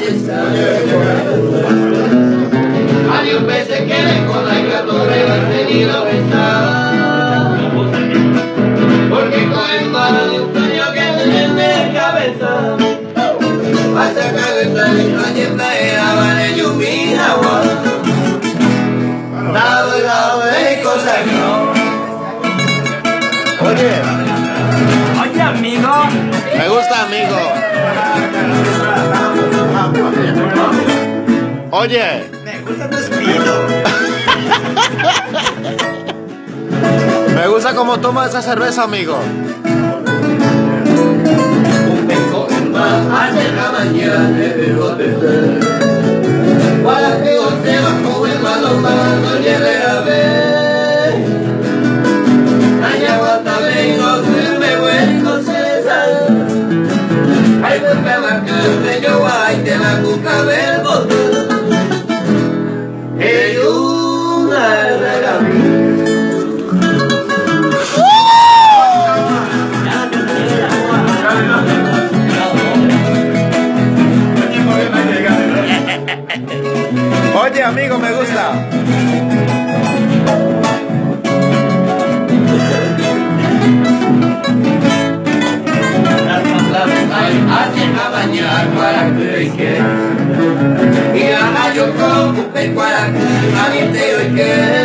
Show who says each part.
Speaker 1: belleza. Varios veces que con la criatura iba tenido besar, porque con el mal de un sueño que tenía en mi cabeza, va a sacar esta extrañeza era vale yo mi agua. Nada cosa que no.
Speaker 2: Oye, amigo.
Speaker 3: Me gusta, amigo. Oye.
Speaker 2: Me gusta tu espíritu.
Speaker 3: Me gusta cómo toma esa cerveza, amigo.
Speaker 1: Un pesco en mar hace la mañana el hotel. Para que se bajó el malo para no llegue a ver. Allá guata vengo, se me vuelco César. Hay que esperar que yo guay de la cuca del botón. Y una regalía.
Speaker 3: Oye, amigo, me gusta.
Speaker 1: Hacen a bañar para que y haga yo con un para que a mí te oiga.